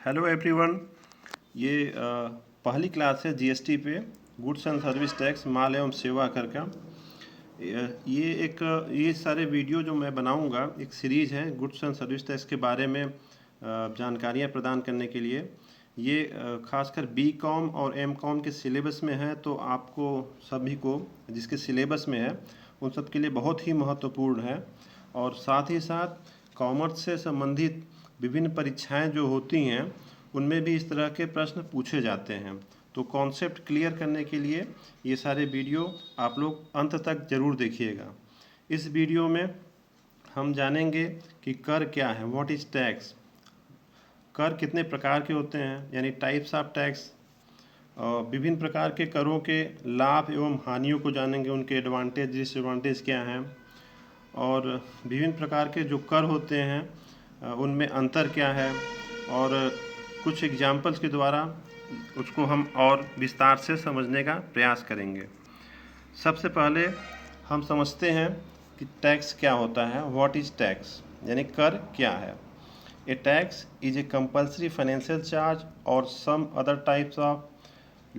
Hello everyone. ये पहली class है जीएसटी पे, गुड्स एंड सर्विस टैक्स, माल एवं सेवा कर का। ये सारे वीडियो जो मैं बनाऊंगा एक सीरीज़ है गुड्स एंड सर्विस टैक्स के बारे में जानकारियां प्रदान करने के लिए। ये खासकर बीकॉम और एमकॉम के सिलेबस में है, तो आपको सभी को जिसके सिलेबस में है उन सब के लिए बहुत ही महत्वपूर्ण है। और साथ ही साथ कॉमर्स से संबंधित विभिन्न परीक्षाएं जो होती हैं उनमें भी इस तरह के प्रश्न पूछे जाते हैं। तो कॉन्सेप्ट क्लियर करने के लिए ये सारे वीडियो आप लोग अंत तक ज़रूर देखिएगा। इस वीडियो में हम जानेंगे कि कर क्या है, व्हाट इज़ टैक्स, कर कितने प्रकार के होते हैं यानी टाइप्स ऑफ टैक्स, विभिन्न प्रकार के करों के लाभ एवं हानियों को जानेंगे, उनके एडवांटेज डिसएडवांटेज क्या हैं, और विभिन्न प्रकार के जो कर होते हैं उनमें अंतर क्या है, और कुछ एग्जाम्पल्स के द्वारा उसको हम और विस्तार से समझने का प्रयास करेंगे। सबसे पहले हम समझते हैं कि टैक्स क्या होता है। व्हाट इज़ टैक्स यानी कर क्या है। A tax is a compulsory financial charge और some other types of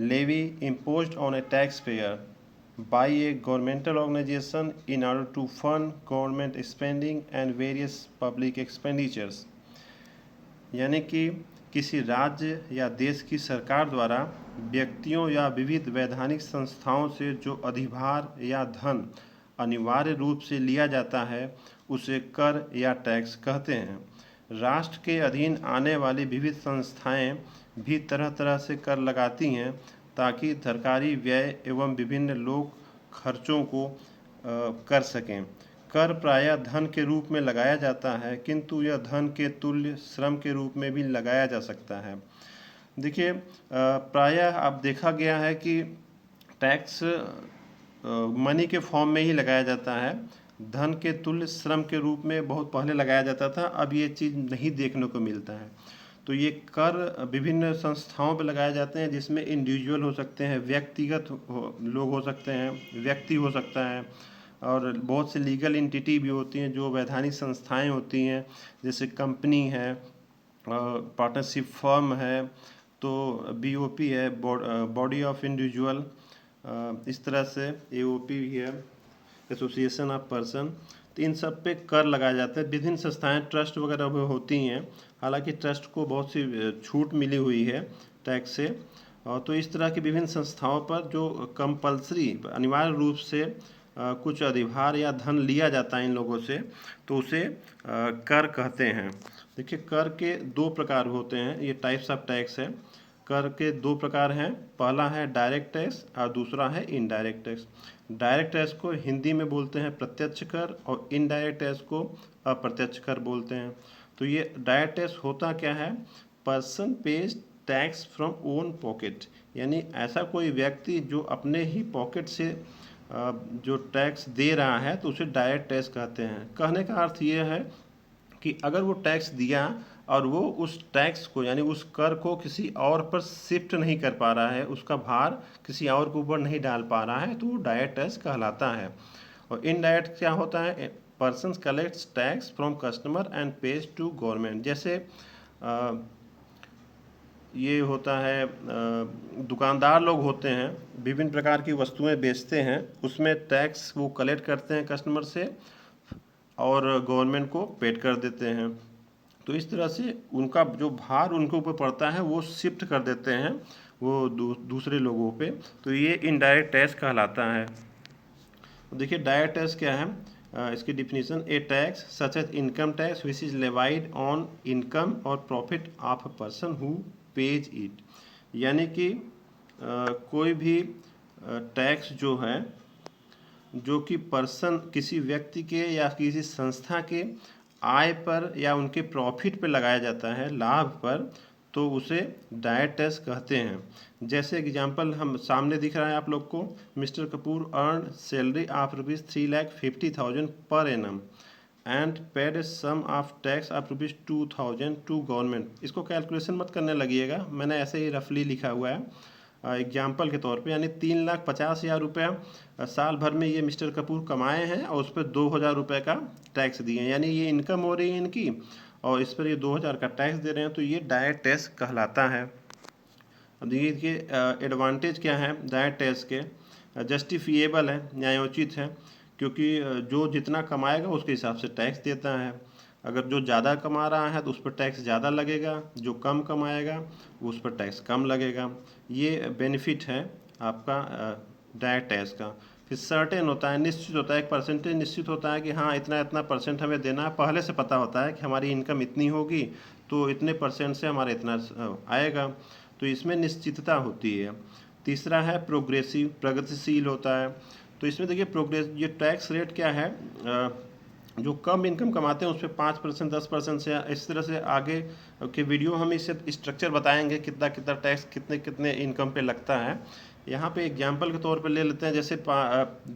levy imposed on a taxpayer by a governmental organization in order to fund government spending and various public expenditures। यानी कि किसी राज्य या देश की सरकार द्वारा व्यक्तियों या विविध वैधानिक संस्थाओं से जो अधिभार या धन अनिवार्य रूप से लिया जाता है उसे कर या टैक्स कहते हैं। राष्ट्र के अधीन आने वाली विविध संस्थाएं भी तरह तरह से कर लगाती हैं ताकि सरकारी व्यय एवं विभिन्न लोक खर्चों को कर सकें। कर प्रायः धन के रूप में लगाया जाता है, किंतु यह धन के तुल्य श्रम के रूप में भी लगाया जा सकता है। देखिए, प्रायः अब देखा गया है कि टैक्स मनी के फॉर्म में ही लगाया जाता है। धन के तुल्य श्रम के रूप में बहुत पहले लगाया जाता था, अब ये चीज़ नहीं देखने को मिलता है। तो ये कर विभिन्न संस्थाओं पर लगाए जाते हैं जिसमें इंडिविजुअल हो सकते हैं, व्यक्तिगत लोग हो सकते हैं, व्यक्ति हो सकता है, और बहुत से लीगल एंटिटी भी होती हैं जो वैधानिक संस्थाएं होती हैं, जैसे कंपनी है, पार्टनरशिप फर्म है, तो बीओपी है, बॉडी ऑफ इंडिविजुअल, इस तरह से एओपी भी है, एसोसिएशन ऑफ पर्सन। तो इन सब पे कर लगाया जाता है। विभिन्न संस्थाएं ट्रस्ट वगैरह भी होती हैं, हालांकि ट्रस्ट को बहुत सी छूट मिली हुई है टैक्स से। तो इस तरह की विभिन्न संस्थाओं पर जो कंपल्सरी अनिवार्य रूप से कुछ अधिभार या धन लिया जाता है इन लोगों से, तो उसे कर कहते हैं। देखिए, कर के दो प्रकार होते हैं, ये टाइप्स ऑफ टैक्स है। कर के दो प्रकार हैं, पहला है डायरेक्ट टैक्स और दूसरा है इनडायरेक्ट टैक्स। डायरेक्ट टैक्स को हिंदी में बोलते हैं प्रत्यक्ष कर और इनडायरेक्ट टैक्स को अप्रत्यक्ष कर बोलते हैं। तो ये डायरेक्ट टैक्स होता क्या है, person page tax from own pocket, यानी ऐसा कोई व्यक्ति जो अपने ही पॉकेट से जो टैक्स दे रहा है तो उसे डायरेक्ट टैक्स कहते हैं। कहने का अर्थ ये है कि अगर वो टैक्स दिया और वो उस टैक्स को यानी उस कर को किसी और पर शिफ्ट नहीं कर पा रहा है, उसका भार किसी और के ऊपर नहीं डाल पा रहा है, तो वो डायरेक्ट टैक्स कहलाता है। और इनडायरेक्ट क्या होता है, person collects tax from customer and pays to government. जैसे ये होता है, दुकानदार लोग होते हैं, विभिन्न प्रकार की वस्तुएं बेचते हैं, उसमें टैक्स वो कलेक्ट करते हैं कस्टमर से और गवर्नमेंट को पेड कर देते हैं। तो इस तरह से उनका जो भार उनके ऊपर पड़ता है वो शिफ्ट कर देते हैं वो दूसरे लोगों पे, तो ये इनडायरेक्ट टैक्स कहलाता है। देखिए, डायरेक्ट टैक्स क्या है, इसकी definition, a tax such as income tax which is levied on income और profit of a person who pays it. यानी कि कोई भी टैक्स जो है जो कि पर्सन किसी व्यक्ति के या किसी संस्था के आय पर या उनके प्रॉफिट पर लगाया जाता है, लाभ पर, तो उसे डायरेक्ट टैक्स कहते हैं। जैसे एग्जांपल हम सामने दिख रहा है आप लोग को, mister Kapoor earn salary of ₹3,50,000 per annum and paid sum of tax of ₹2,000 to government. इसको कैलकुलेशन मत करने लगिएगा, मैंने ऐसे ही रफली लिखा हुआ है एग्जाम्पल के तौर पे, यानी 3,50,000 रुपया साल भर में ये मिस्टर कपूर कमाए हैं और उस पर 2,000 रुपये का टैक्स दिए, यानी ये इनकम हो रही है इनकी, और इस पर ये 2000 का टैक्स दे रहे हैं, तो ये डायरेक्ट टैक्स कहलाता है। अब देखिए एडवांटेज क्या है डायरेक्ट टैक्स के। जस्टिफिएबल है, न्यायोचित है, क्योंकि जो जितना कमाएगा उसके हिसाब से टैक्स देता है। अगर जो ज़्यादा कमा रहा है तो उस पर टैक्स ज़्यादा लगेगा, जो कम कमाएगा उस पर टैक्स कम लगेगा। ये बेनिफिट है आपका डायरेक्ट टैक्स का। फिर सर्टेन होता है, निश्चित होता है, एक परसेंटेज निश्चित होता है कि हाँ इतना इतना परसेंट हमें देना है, पहले से पता होता है कि हमारी इनकम इतनी होगी तो इतने परसेंट से हमारा इतना आएगा, तो इसमें निश्चितता होती है। तीसरा है प्रोग्रेसिव, प्रगतिशील होता है। तो इसमें देखिए प्रोग्रेस, ये टैक्स रेट क्या है, जो कम इनकम कमाते हैं उस पर 5%, 10% से इस तरह से आगे के वीडियो हम इसे स्ट्रक्चर बताएंगे कितना कितना टैक्स कितने कितने इनकम पे लगता है। यहाँ पे एग्जांपल के तौर पे ले लेते हैं, जैसे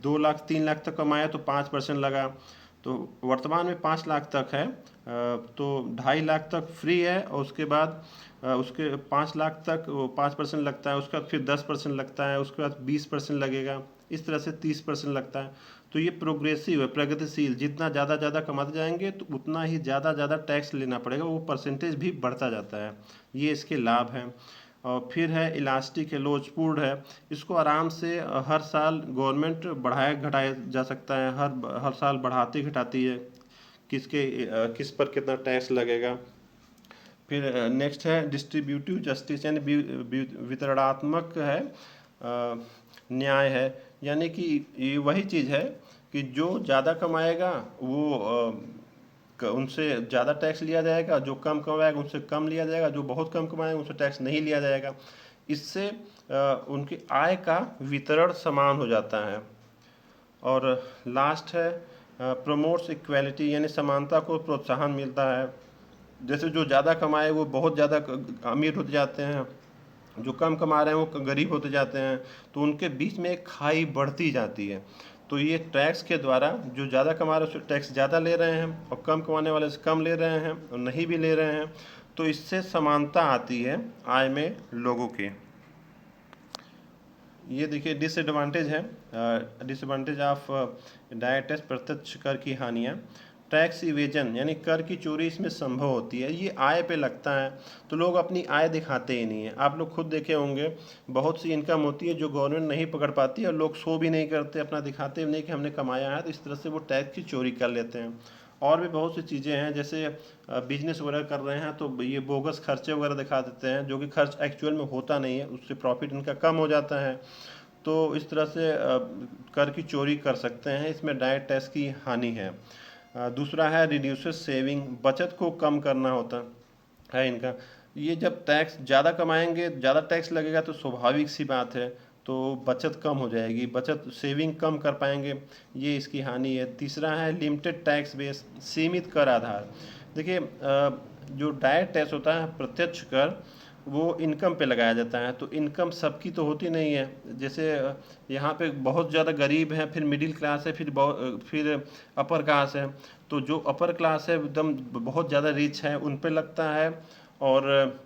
2 लाख 3 लाख तक कमाया तो 5% लगा, तो वर्तमान में 5 लाख तक है, तो 2.5 लाख तक फ्री है, और उसके बाद उसके 5 लाख तक वो 5% लगता है, उसके बाद फिर 10% लगता है, उसके बाद 20% लगेगा, इस तरह से 30% लगता है। तो ये प्रोग्रेसिव है, प्रगतिशील, जितना ज़्यादा कमाते जाएंगे तो उतना ही ज़्यादा टैक्स लेना पड़ेगा, वो परसेंटेज भी बढ़ता जाता है। ये इसके लाभ हैं। और फिर है इलास्टिक है, लोचपूर्ण है, इसको आराम से हर साल गवर्नमेंट बढ़ाया घटाया जा सकता है, हर साल बढ़ाती घटाती है किस पर कितना टैक्स लगेगा। फिर नेक्स्ट है डिस्ट्रीब्यूटिव जस्टिस, यानी वितरणात्मक है, न्याय है, यानी कि ये वही चीज़ है कि जो ज़्यादा कमाएगा वो उनसे ज़्यादा टैक्स लिया जाएगा, जो कम कमाएगा उनसे कम लिया जाएगा, जो बहुत कम कमाएगा उनसे टैक्स नहीं लिया जाएगा। इससे उनकी आय का वितरण समान हो जाता है। और लास्ट है प्रमोट्स इक्वालिटी, यानी समानता को प्रोत्साहन मिलता है। जैसे जो ज़्यादा कमाए वो बहुत ज़्यादा अमीर होते जाते हैं, जो कम कमा रहे हैं वो गरीब होते जाते हैं, तो उनके बीच में एक खाई बढ़ती जाती है। तो ये टैक्स के द्वारा जो ज़्यादा कमा रहे हैं उससे टैक्स ज़्यादा ले रहे हैं, और कम कमाने वाले से कम ले रहे हैं और नहीं भी ले रहे हैं, तो इससे समानता आती है आय में लोगों के। ये देखिए डिसएडवांटेज है, डिसएडवांटेज ऑफ डायरेक्ट टैक्स, प्रत्यक्ष कर की हानियाँ। टैक्स इवेजन, यानी कर की चोरी इसमें संभव होती है, ये आय पे लगता है, तो लोग अपनी आय दिखाते ही नहीं है। आप लोग खुद देखे होंगे, बहुत सी इनकम होती है जो गवर्नमेंट नहीं पकड़ पाती, और लोग शो भी नहीं करते, अपना दिखाते नहीं कि हमने कमाया है, तो इस तरह से वो टैक्स की चोरी कर लेते हैं। और भी बहुत सी चीज़ें हैं, जैसे बिजनेस वगैरह कर रहे हैं तो ये बोगस खर्चे वगैरह दिखा देते हैं, जो कि खर्च एक्चुअल में होता नहीं है, उससे प्रॉफिट इनका कम हो जाता है। तो इस तरह से कर की चोरी कर सकते हैं, इसमें डायरेक्ट टैक्स की हानि है। दूसरा है रिड्यूसेस सेविंग, बचत को कम करना होता है इनका। ये जब टैक्स ज़्यादा कमाएंगे, ज़्यादा टैक्स लगेगा, तो स्वाभाविक सी बात है, तो बचत कम हो जाएगी, बचत सेविंग कम कर पाएंगे, ये इसकी हानि है। तीसरा है लिमिटेड टैक्स बेस, सीमित कर आधार। देखिए जो डायरेक्ट टैक्स होता है, प्रत्यक्ष कर, वो इनकम पे लगाया जाता है, तो इनकम सबकी तो होती नहीं है। जैसे यहाँ पे बहुत ज़्यादा गरीब हैं, फिर मिडिल क्लास है, फिर अपर क्लास है, तो जो अपर क्लास है एकदम बहुत ज़्यादा रिच है उन पे लगता है, और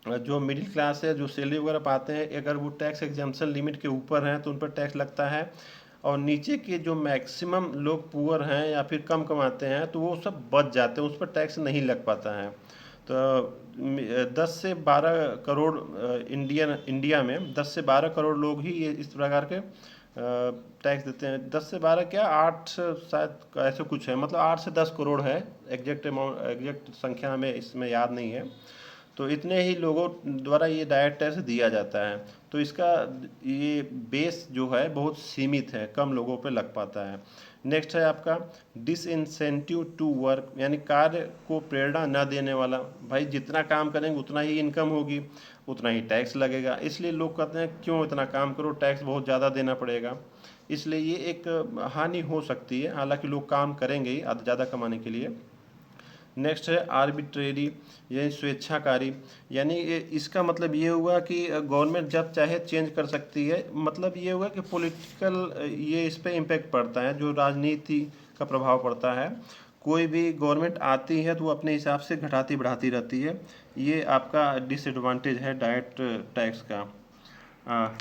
जो मिडिल क्लास है, जो सैलरी वगैरह पाते हैं, अगर वो टैक्स एग्जाम्पशन लिमिट के ऊपर हैं तो उन पर टैक्स लगता है। और नीचे के जो मैक्सिमम लोग पुअर हैं या फिर कम कमाते हैं, तो वो सब बच जाते हैं, उस पर टैक्स नहीं लग पाता है। तो 10 से 12 करोड़ इंडिया में 10 से 12 करोड़ लोग ही ये इस प्रकार के टैक्स देते हैं। 10 से 12 क्या, 8 शायद ऐसे कुछ है, मतलब 8 से 10 करोड़ है, एग्जैक्ट अमाउंट, एग्जैक्ट संख्या हमें इसमें याद नहीं है। तो इतने ही लोगों द्वारा ये डायरेक्ट टैक्स दिया जाता है, तो इसका ये बेस जो है बहुत सीमित है, कम लोगों पे लग पाता है। नेक्स्ट है आपका डिसइंसेंटिव टू वर्क, यानी कार्य को प्रेरणा न देने वाला। भाई जितना काम करेंगे उतना ही इनकम होगी, उतना ही टैक्स लगेगा, इसलिए लोग कहते हैं क्यों इतना काम करो, टैक्स बहुत ज़्यादा देना पड़ेगा। इसलिए ये एक हानि हो सकती है, हालांकि लोग काम करेंगे ही ज़्यादा कमाने के लिए। नेक्स्ट है आर्बिट्रेरी, यानी स्वेच्छाकारी, यानी इसका मतलब ये हुआ कि गवर्नमेंट जब चाहे चेंज कर सकती है, मतलब ये हुआ कि पॉलिटिकल ये इस पर इम्पेक्ट पड़ता है, जो राजनीति का प्रभाव पड़ता है। कोई भी गवर्नमेंट आती है तो वो अपने हिसाब से घटाती बढ़ाती रहती है, ये आपका डिसएडवांटेज है डायरेक्ट टैक्स का।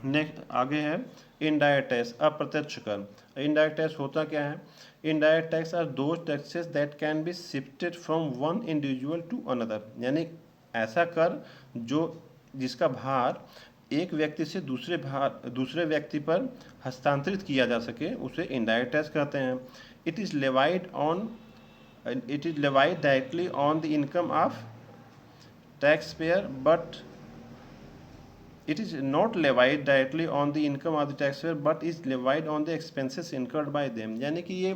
नेक्स्ट आगे है इनडायरेक्ट टैक्स, अप्रत्यक्ष कर। इनडायरेक्ट टैक्स होता क्या है? Indirect tax are those taxes that can be shifted from one individual to another, यानी ऐसा कर जो जिसका भार एक व्यक्ति से दूसरे व्यक्ति पर हस्तांतरित किया जा सके, उसे इनडायरेक्ट टैक्स कहते हैं। It is levied directly on the income of tax payer, but it is not levied directly on the income of the taxpayer but is levied on the expenses incurred by them, यानी कि ये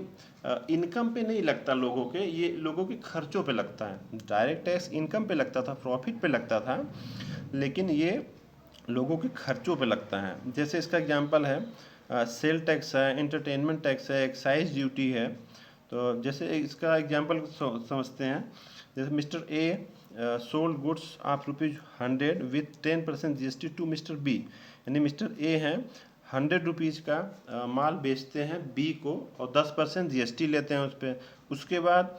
income पे नहीं लगता लोगों के, ये लोगों के खर्चों पे लगता है। डायरेक्ट टैक्स इनकम पे लगता था, प्रॉफिट पे लगता था, लेकिन ये लोगों के खर्चों पे लगता है। जैसे इसका एग्जांपल है सेल टैक्स है, एंटरटेनमेंट टैक्स है, एक्साइज ड्यूटी है। तो जैसे इसका एग्जांपल समझते हैं, जैसे mister A sold goods of ₹100 with 10% GST to mister B, यानी मिस्टर ए हैं 100 रुपीज़ का माल बेचते हैं बी को और 10% GST लेते हैं उस पर। उसके बाद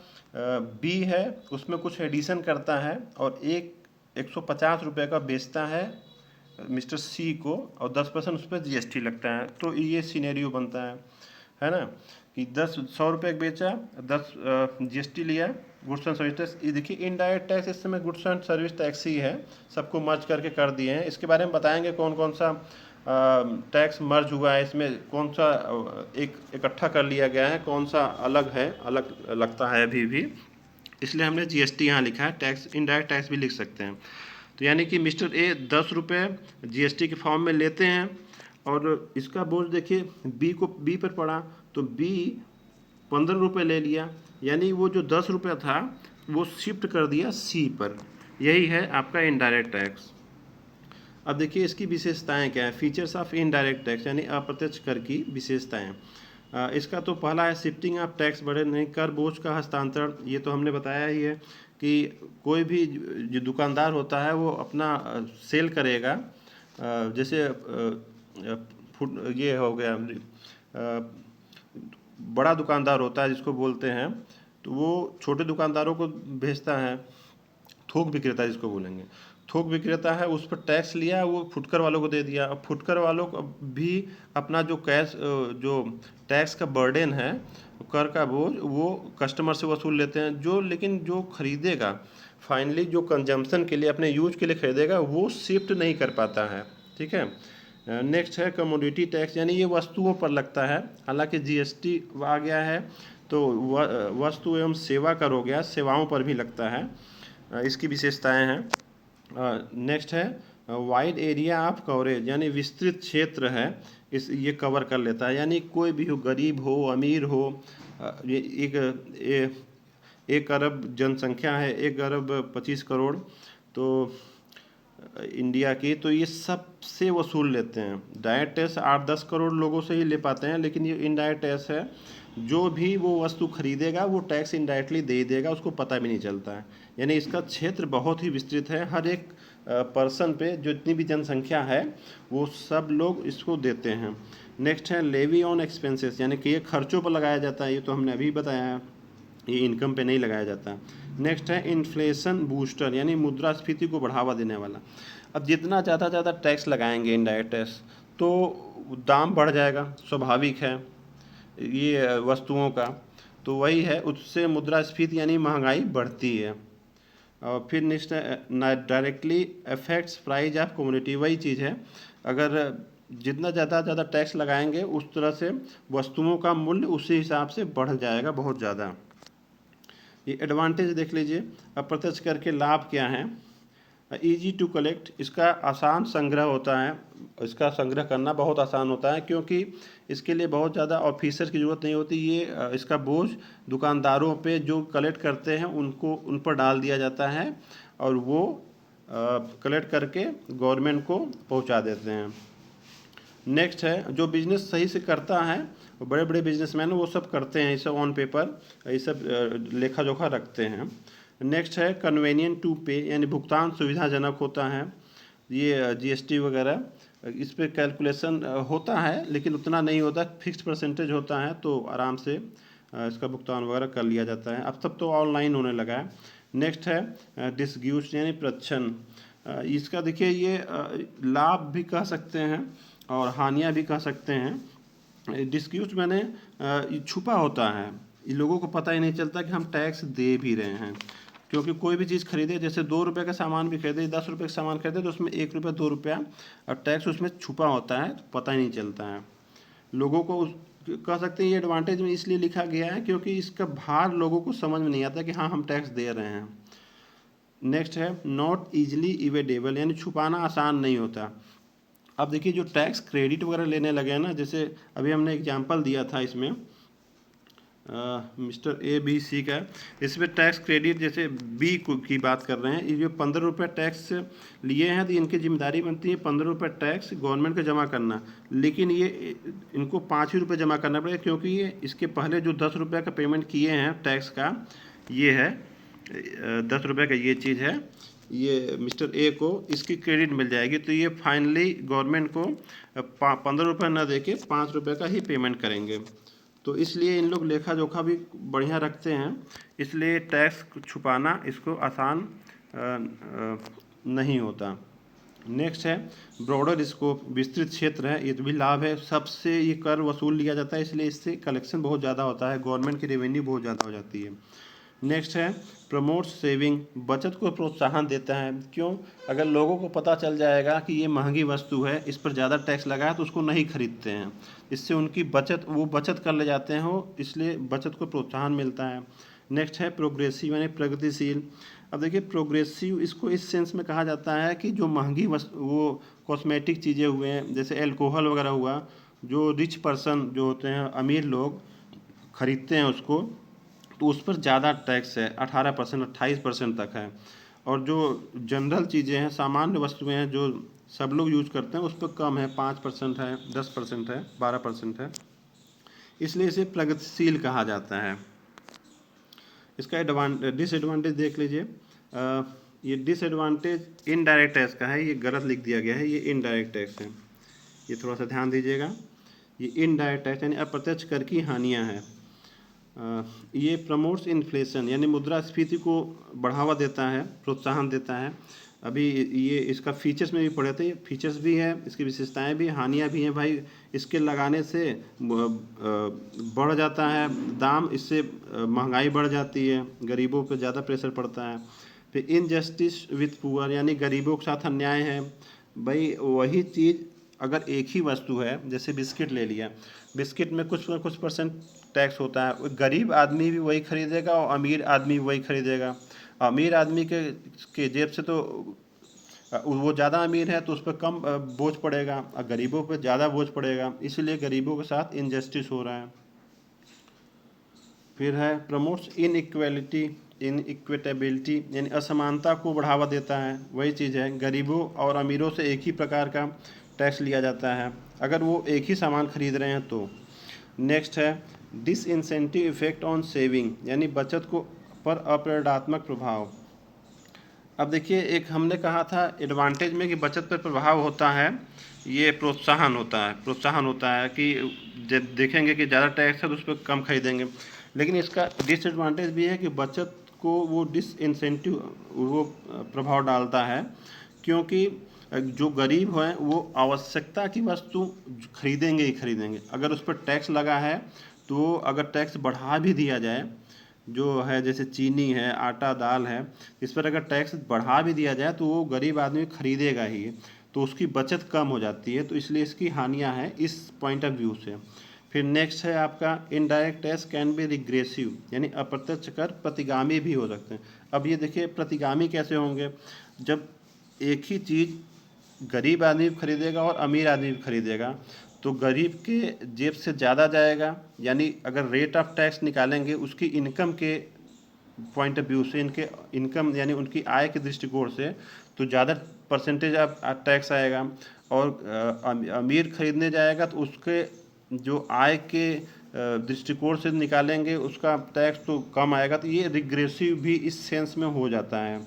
बी है उसमें कुछ एडिशन करता है और 150 रुपये का बेचता है मिस्टर सी को और 10% उस पर GST लगता है। तो ये सिनेरियो बनता है ना, कि 100 रुपये बेचा, 10 GST लिया, गुड्स एंड सर्विस टैक्स। ये देखिए इनडायरेक्ट टैक्स इस समय गुड्स एंड सर्विस टैक्स ही है, सबको मर्ज करके कर दिए हैं। इसके बारे में बताएंगे कौन कौन सा टैक्स मर्ज हुआ है, इसमें कौन सा एक इकट्ठा कर लिया गया है, कौन सा अलग है, अलग लगता है अभी भी, इसलिए हमने GST यहाँ लिखा है। टैक्स इनडायरेक्ट टैक्स भी लिख सकते हैं। तो यानी कि मिस्टर ए 10 रुपये GST के फॉर्म में लेते हैं और इसका बोझ देखिए बी पर पड़ा, तो बी 15 रुपये ले लिया, यानी वो जो 10 रुपये था वो शिफ्ट कर दिया सी पर। यही है आपका इनडायरेक्ट टैक्स। अब देखिए इसकी विशेषताएं क्या है, फीचर्स ऑफ इनडायरेक्ट टैक्स यानी अप्रत्यक्ष कर की विशेषताएं। इसका तो पहला है शिफ्टिंग ऑफ टैक्स बर्डन, नहीं कर बोझ का हस्तांतरण। ये तो हमने बताया ही है कि कोई भी जो दुकानदार होता है वो अपना सेल करेगा, जैसे ये हो गया बड़ा दुकानदार होता है जिसको बोलते हैं, तो वो छोटे दुकानदारों को भेजता है, थोक विक्रेता जिसको बोलेंगे। थोक विक्रेता है उस पर टैक्स लिया, वो फुटकर वालों को दे दिया। अब फुटकर वालों को भी अपना जो जो टैक्स का बर्डन है, कर का बोझ, वो कस्टमर से वसूल लेते हैं। लेकिन जो खरीदेगा फाइनली, जो कंजम्पशन के लिए अपने यूज के लिए खरीदेगा, वो शिफ्ट नहीं कर पाता है। ठीक है। नेक्स्ट है कमोडिटी टैक्स, यानी ये वस्तुओं पर लगता है। हालांकि GST आ गया है तो वस्तु एवं सेवा कर हो गया, सेवाओं पर भी लगता है। इसकी विशेषताएं हैं। नेक्स्ट है वाइड एरिया ऑफ कवरेज, यानी विस्तृत क्षेत्र है, ये कवर कर लेता है। यानी कोई भी हो, गरीब हो, अमीर हो, एक अरब जनसंख्या है, 1 अरब 25 करोड़ तो इंडिया की, तो ये सबसे वसूल लेते हैं। डायरेक्ट टैक्स 8-10 करोड़ लोगों से ही ले पाते हैं, लेकिन ये इनडायरेक्ट टैक्स है, जो भी वो वस्तु खरीदेगा वो टैक्स इनडायरेक्टली दे ही देगा, उसको पता भी नहीं चलता है। यानी इसका क्षेत्र बहुत ही विस्तृत है, हर एक पर्सन पे जो इतनी भी जनसंख्या है वो सब लोग इसको देते हैं। नेक्स्ट है लेवी ऑन एक्सपेंसेस, यानी कि ये खर्चों पर लगाया जाता है, ये तो हमने अभी बताया है, ये इनकम पे नहीं लगाया जाता। नेक्स्ट है इन्फ्लेशन बूस्टर, यानी मुद्रास्फीति को बढ़ावा देने वाला। अब जितना ज़्यादा टैक्स लगाएंगे इनडायरेक्ट टैक्स, तो दाम बढ़ जाएगा, स्वाभाविक है ये वस्तुओं का, तो वही है, उससे मुद्रास्फीति यानी महंगाई बढ़ती है। और फिर नेक्स्ट है directly affects price of commodity, वही चीज़ है, अगर जितना ज़्यादा टैक्स लगाएंगे उस तरह से वस्तुओं का मूल्य उसी हिसाब से बढ़ जाएगा बहुत ज़्यादा। ये एडवांटेज देख लीजिए। अप्रत्यक्ष कर के लाभ क्या है? ईजी टू कलेक्ट, इसका आसान संग्रह होता है, इसका संग्रह करना बहुत आसान होता है, क्योंकि इसके लिए बहुत ज़्यादा ऑफिसर की ज़रूरत नहीं होती। ये इसका बोझ दुकानदारों पे जो कलेक्ट करते हैं उन पर डाल दिया जाता है और वो कलेक्ट करके गवर्नमेंट को पहुंचा देते हैं। नेक्स्ट है जो बिजनेस सही से करता है, बड़े बड़े बिजनेसमैन वो सब करते हैं, ये सब ऑन पेपर ये सब लेखा जोखा रखते हैं। नेक्स्ट है कन्वेनियंट टू पे, यानी भुगतान सुविधाजनक होता है। ये GST वगैरह इस पर कैलकुलेशन होता है, लेकिन उतना नहीं होता, फिक्स्ड परसेंटेज होता है, तो आराम से इसका भुगतान वगैरह कर लिया जाता है। अब सब तो ऑनलाइन होने लगा है। नेक्स्ट है डिस्ग्यूट, यानी प्रच्छन्न। इसका देखिए ये लाभ भी कह सकते हैं, और हानियाँ भी कह सकते हैं। डिस्क्यूट मैंने छुपा होता है, ये लोगों को पता ही नहीं चलता कि हम टैक्स दे भी रहे हैं। क्योंकि कोई भी चीज़ खरीदे, जैसे 2 रुपये का सामान भी खरीदे, 10 रुपये का सामान खरीदे, तो उसमें 1 रुपया 2 रुपया और टैक्स उसमें छुपा होता है, तो पता ही नहीं चलता है लोगों को। कह सकते हैं ये एडवांटेज में इसलिए लिखा गया है क्योंकि इसका भार लोगों को समझ में नहीं आता कि हाँ हम टैक्स दे रहे हैं। नेक्स्ट है नॉट ईजिली इवेडेबल, यानी छुपाना आसान नहीं होता। अब देखिए जो टैक्स क्रेडिट वगैरह लेने लगे हैं ना, जैसे अभी हमने एग्जांपल दिया था इसमें मिस्टर ए बी सी का, इसमें टैक्स क्रेडिट जैसे बी की बात कर रहे हैं, ये जो 15 रुपये टैक्स लिए हैं तो इनकी जिम्मेदारी बनती है 15 रुपये टैक्स गवर्नमेंट को जमा करना। लेकिन ये इनको 5 ही रुपये जमा करना पड़ेगा क्योंकि ये इसके पहले जो 10 रुपये का पेमेंट किए हैं टैक्स का, ये है 10 रुपये का ये चीज़ है, ये मिस्टर ए को इसकी क्रेडिट मिल जाएगी। तो ये फाइनली गवर्नमेंट को 15 रुपये न दे के 5 रुपये का ही पेमेंट करेंगे। तो इसलिए इन लोग लेखा जोखा भी बढ़िया रखते हैं, इसलिए टैक्स छुपाना इसको आसान नहीं होता। नेक्स्ट है ब्रॉडर स्कोप, विस्तृत क्षेत्र है, ये भी लाभ है, सबसे ये कर वसूल लिया जाता है, इसलिए इससे कलेक्शन बहुत ज़्यादा होता है, गवर्नमेंट की रेवेन्यू बहुत ज़्यादा हो जाती है। नेक्स्ट है प्रमोट सेविंग, बचत को प्रोत्साहन देता है। क्यों? अगर लोगों को पता चल जाएगा कि ये महंगी वस्तु है, इस पर ज़्यादा टैक्स लगा है, तो उसको नहीं खरीदते हैं, इससे उनकी बचत, वो बचत कर ले जाते हैं हो, इसलिए बचत को प्रोत्साहन मिलता है। नेक्स्ट है प्रोग्रेसिव, यानी प्रगतिशील। अब देखिए प्रोग्रेसिव इसको इस सेंस में कहा जाता है कि जो महंगी वस्तु, वो कॉस्मेटिक चीज़ें हुए हैं, जैसे एल्कोहल वगैरह हुआ, जो रिच पर्सन जो होते हैं, अमीर लोग खरीदते हैं उसको, तो उस पर ज़्यादा टैक्स है, 18% 28% तक है। और जो जनरल चीज़ें हैं, सामान्य वस्तुएं हैं जो सब लोग यूज करते हैं, उस पर कम है, 5% है, 10% है, 12% है, इसलिए इसे प्रगतिशील कहा जाता है। इसका डिसएडवांटेज देख लीजिए, ये डिसएडवांटेज इनडायरेक्ट टैक्स का है, ये गलत लिख दिया गया है, ये इनडायरेक्ट टैक्स है, ये थोड़ा सा ध्यान दीजिएगा। ये इनडायरेक्ट टैक्स यानी अप्रत्यक्ष कर की हानियाँ हैं। ये प्रमोट्स इन्फ्लेशन, यानी मुद्रास्फीति को बढ़ावा देता है, प्रोत्साहन देता है। अभी ये इसका फीचर्स में भी पढ़े थे, फीचर्स भी है, इसकी विशेषताएं भी, हानियां भी हैं भाई। इसके लगाने से बढ़ जाता है दाम, इससे महंगाई बढ़ जाती है, गरीबों पे ज़्यादा प्रेशर पड़ता है। फिर इनजस्टिस विथ पुअर, यानी गरीबों के साथ अन्याय है। भाई वही चीज़ अगर एक ही वस्तु है, जैसे बिस्किट ले लिया, बिस्किट में कुछ ना कुछ % टैक्स होता है, गरीब आदमी भी वही खरीदेगा और अमीर आदमी भी वही खरीदेगा। अमीर आदमी के जेब से तो वो ज़्यादा अमीर है तो उस पर कम बोझ पड़ेगा, और गरीबों पर ज़्यादा बोझ पड़ेगा, इसलिए गरीबों के साथ इनजस्टिस हो रहा है। फिर है प्रमोट्स इनइक्वालिटी, इनइक्विटेबिलिटी, यानी असमानता को बढ़ावा देता है। वही चीज़ है, गरीबों और अमीरों से एक ही प्रकार का टैक्स लिया जाता है अगर वो एक ही सामान खरीद रहे हैं तो। नेक्स्ट है डिसइंसेंटिव इफेक्ट ऑन सेविंग, यानी बचत को पर अप्रेरणात्मक प्रभाव। अब देखिए एक हमने कहा था एडवांटेज में कि बचत पर प्रभाव होता है, ये प्रोत्साहन होता है, प्रोत्साहन होता है कि जब देखेंगे कि ज़्यादा टैक्स है तो उस पर कम खरीदेंगे। लेकिन इसका डिसएडवांटेज भी है कि बचत को वो डिसइंसेंटिव वो प्रभाव डालता है, क्योंकि जो गरीब हैं वो आवश्यकता की वस्तु खरीदेंगे ही खरीदेंगे। अगर उस पर टैक्स लगा है तो अगर टैक्स बढ़ा भी दिया जाए, जो है जैसे चीनी है, आटा, दाल है, इस पर अगर टैक्स बढ़ा भी दिया जाए तो वो गरीब आदमी खरीदेगा ही, तो उसकी बचत कम हो जाती है, तो इसलिए इसकी हानियां हैं इस पॉइंट ऑफ व्यू से। फिर नेक्स्ट है आपका indirect tax can be regressive, यानी अप्रत्यक्ष कर प्रतिगामी भी हो सकते हैं। अब ये देखिए प्रतिगामी कैसे होंगे, जब एक ही चीज़ गरीब आदमी भी खरीदेगा और अमीर आदमी भी खरीदेगा तो गरीब के जेब से ज़्यादा जाएगा, यानी अगर रेट ऑफ टैक्स निकालेंगे उसकी इनकम के पॉइंट ऑफ व्यू से, इनके इनकम यानी उनकी आय के दृष्टिकोण से, तो ज़्यादा परसेंटेज ऑफ टैक्स आएगा। और अमीर खरीदने जाएगा तो उसके जो आय के दृष्टिकोण से निकालेंगे उसका टैक्स तो कम आएगा, तो ये रिग्रेसिव भी इस सेंस में हो जाता है।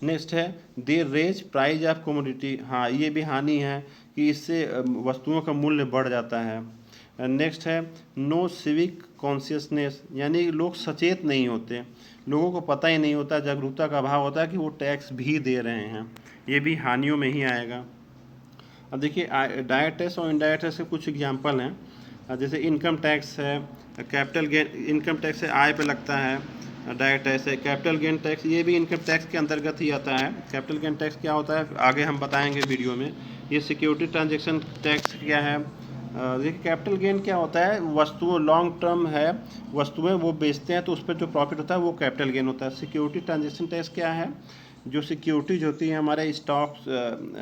नेक्स्ट है they raise prize of commodity, हाँ ये भी हानि है कि इससे वस्तुओं का मूल्य बढ़ जाता है। नेक्स्ट है नो सिविक कॉन्शियसनेस, यानी लोग सचेत नहीं होते, लोगों को पता ही नहीं होता, जागरूकता का अभाव होता है कि वो टैक्स भी दे रहे हैं, ये भी हानियों में ही आएगा। अब देखिए डायरेक्ट टैक्स और इनडायरेक्ट टैक्स के कुछ एग्जांपल हैं। जैसे इनकम टैक्स है, कैपिटल गेन, इनकम टैक्स है आय पे लगता है, डायरेक्ट टैक्स है। कैपिटल गेन टैक्स ये भी इनकम टैक्स के अंतर्गत ही आता है। कैपिटल गेन टैक्स क्या होता है आगे हम बताएंगे वीडियो में। ये सिक्योरिटी ट्रांजेक्शन टैक्स क्या है। देखिए कैपिटल गेन क्या होता है, वस्तुओं लॉन्ग टर्म है, वस्तुएं वो बेचते हैं तो उस पर जो प्रॉफिट होता है वो कैपिटल गेन होता है। सिक्योरिटी ट्रांजेक्शन टैक्स क्या है, जो सिक्योरिटीज होती हैं हमारे स्टॉक्स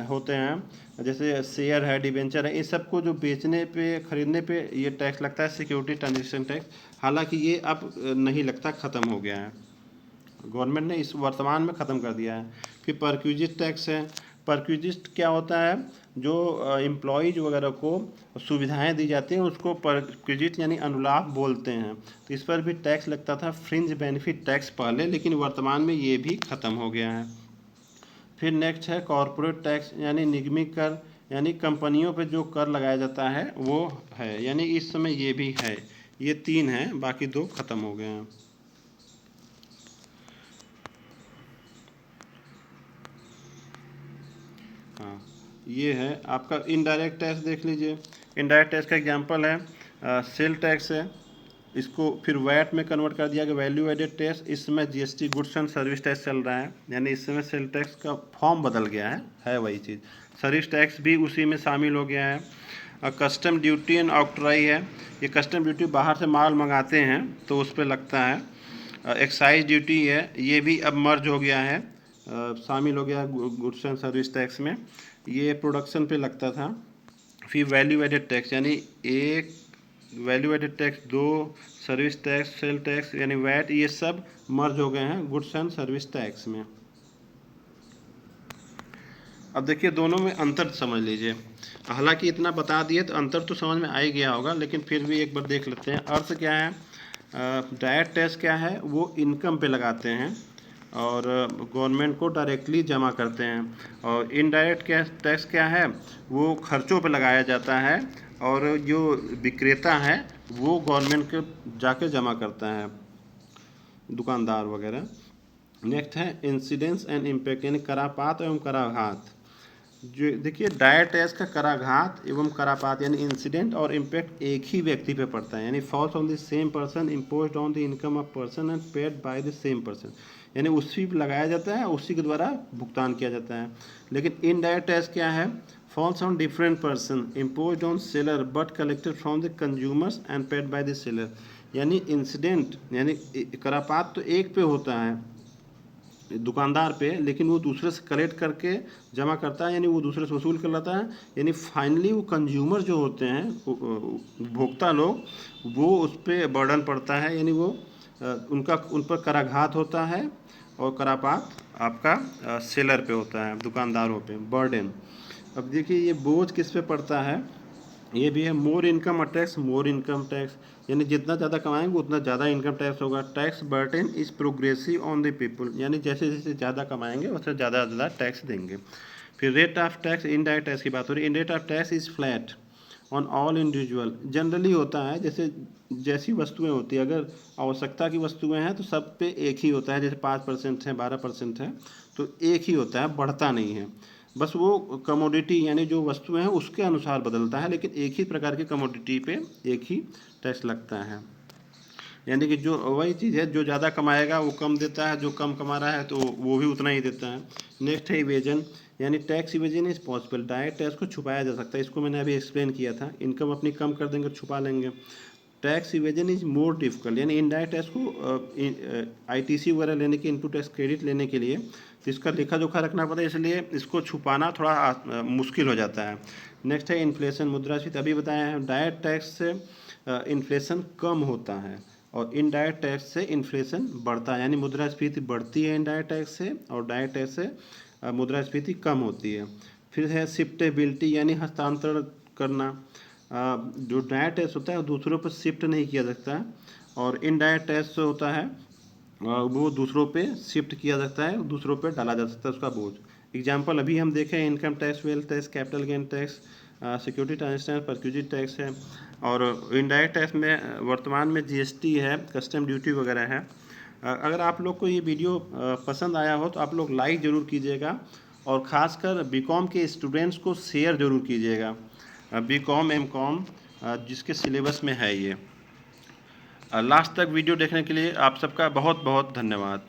होते हैं, जैसे शेयर है, डिबेंचर है, इन सबको जो बेचने पे खरीदने पे ये टैक्स लगता है सिक्योरिटी ट्रांजेक्शन टैक्स। हालांकि ये अब नहीं लगता, ख़त्म हो गया है, गवर्नमेंट ने इस वर्तमान में ख़त्म कर दिया है। फिर परक्विजिट टैक्स है। परक्विजिट क्या होता है, जो एम्प्लॉयज़ वगैरह को सुविधाएं दी जाती हैं उसको परक्विजिट यानी अनुलाभ बोलते हैं। तो इस पर भी टैक्स लगता था, फ्रिंज बेनिफिट टैक्स पहले, लेकिन वर्तमान में ये भी ख़त्म हो गया है। फिर नेक्स्ट है कॉरपोरेट टैक्स यानी निगमित कर, यानी कंपनियों पे जो कर लगाया जाता है वो है, यानी इस समय ये भी है। ये 3 हैं, बाकी 2 ख़त्म हो गए हैं। हाँ, ये है आपका इनडायरेक्ट टैक्स। देख लीजिए इनडायरेक्ट टैक्स का एग्जांपल है सेल टैक्स है, इसको फिर वैट में कन्वर्ट कर दिया गया, वैल्यू एडेड टैक्स। इस समय GST goods and service tax चल रहा है, यानी इस समय सेल टैक्स का फॉर्म बदल गया है वही चीज़। सर्विस टैक्स भी उसी में शामिल हो गया है। कस्टम ड्यूटी एंड ऑक्ट्राई है, ये कस्टम ड्यूटी बाहर से माल मंगाते हैं तो उस पर लगता है। एक्साइज ड्यूटी है, ये भी अब मर्ज हो गया है, शामिल हो गया गुड्स एंड सर्विस टैक्स में, ये प्रोडक्शन पे लगता था। फिर वैल्यू एडेड टैक्स, यानी एक value added tax, 2 service tax, sale tax यानी वैट, ये सब मर्ज हो गए हैं गुड्स एंड सर्विस टैक्स में। अब देखिए दोनों में अंतर समझ लीजिए, हालांकि इतना बता दिए तो अंतर तो समझ में आ ही गया होगा, लेकिन फिर भी एक बार देख लेते हैं। अर्थ क्या है, डायरेक्ट टैक्स क्या है, वो इनकम पे लगाते हैं और गवर्नमेंट को डायरेक्टली जमा करते हैं। और इनडायरेक्ट टैक्स क्या है, वो खर्चों पे लगाया जाता है और जो विक्रेता है वो गवर्नमेंट के जाके जमा करता है, दुकानदार वगैरह। नेक्स्ट है इंसिडेंस एंड इम्पैक्ट, यानी करापात एवं कराघात। जो देखिए डायरेक्ट टैक्स का कराघात एवं करापात यानी इंसिडेंट और इम्पैक्ट एक ही व्यक्ति पे पड़ता है, यानी falls on the same person, imposed on the income of person and paid by the same person, यानी उसी पे लगाया जाता है, उसी के द्वारा भुगतान किया जाता है। लेकिन इनडायरेक्ट टैक्स क्या है, falls on different person, imposed on seller but collected from the consumers and paid by the seller. यानी इंसिडेंट यानी करापात तो एक पे होता है दुकानदार पे, लेकिन वो दूसरे से कलेक्ट करके जमा करता है, यानी वो दूसरे से वसूल कर लेता है, यानी फाइनली वो कंज्यूमर जो होते हैं उपभोक्ता लोग, वो उस पर बर्डन पड़ता है, यानी वो उनका उन पर कराघात होता है और करापात आपका सेलर पे होता है, दुकानदारों पे बर्डन। अब देखिए ये बोझ किस पे पड़ता है, ये भी है more income tax, more income tax, यानी जितना ज़्यादा कमाएंगे उतना ज़्यादा इनकम टैक्स होगा। Tax burden is progressive on the people, यानी जैसे जैसे ज़्यादा कमाएंगे उससे ज़्यादा ज़्यादा टैक्स देंगे। फिर rate of tax, indirect tax की बात हो रही है। Rate of tax is flat on all individual, generally होता है जैसे जैसी वस्तुएं होती है, अगर आवश्यकता की वस्तुएं हैं तो सब पे एक ही होता है, जैसे 5% है, 12% है, तो एक ही होता है, बढ़ता नहीं है। बस वो कमोडिटी यानी जो वस्तुएं हैं उसके अनुसार बदलता है, लेकिन एक ही प्रकार की कमोडिटी पे एक ही टैक्स लगता है। यानी कि जो वही चीज़ है, जो ज़्यादा कमाएगा वो कम देता है, जो कम कमा रहा है तो वो भी उतना ही देता है। नेक्स्ट है इवेजन, यानी tax evasion is possible, direct tax को छुपाया जा सकता है, इसको मैंने अभी एक्सप्लेन किया था, इनकम अपनी कम कर देंगे, छुपा लेंगे। Tax evasion is more difficult, यानी इनडायरेक्ट टैक्स को आईटीसी वगैरह लेने के, इनपुट टैक्स क्रेडिट लेने के लिए तो इसका लेखा जोखा रखना पड़ता है, इसलिए इसको छुपाना थोड़ा मुश्किल हो जाता है। नेक्स्ट है इन्फ्लेशन, मुद्रास्फीति, अभी बताया है डायरेक्ट टैक्स से इन्फ्लेशन कम होता है और इनडायरेक्ट टैक्स से इन्फ्लेशन बढ़ता है, यानी मुद्रास्फीति बढ़ती है इनडायरेक्ट टैक्स से और डायरेक्ट टैक्स से मुद्रास्फीति कम होती है। फिर है शिफ्टेबिलिटी, यानी हस्तांतरण करना, जो डायरेक्ट टैक्स होता है वो दूसरों पर शिफ्ट नहीं किया सकता और इनडायरेक्ट टैक्स होता है वो दूसरों पे शिफ्ट किया जाता है, दूसरों पे डाला जा सकता है उसका बोझ। एग्जाम्पल अभी हम देखें income tax, wealth tax, capital gain tax, security transaction, perquisite tax है। और इनडायरेक्ट टैक्स में वर्तमान में जीएसटी है, कस्टम ड्यूटी वगैरह है। अगर आप लोग को ये वीडियो पसंद आया हो तो आप लोग लाइक ज़रूर कीजिएगा और ख़ासकर बीकॉम के स्टूडेंट्स को शेयर ज़रूर कीजिएगा, बीकॉम एमकॉम जिसके सिलेबस में है ये। लास्ट तक वीडियो देखने के लिए आप सबका बहुत बहुत धन्यवाद।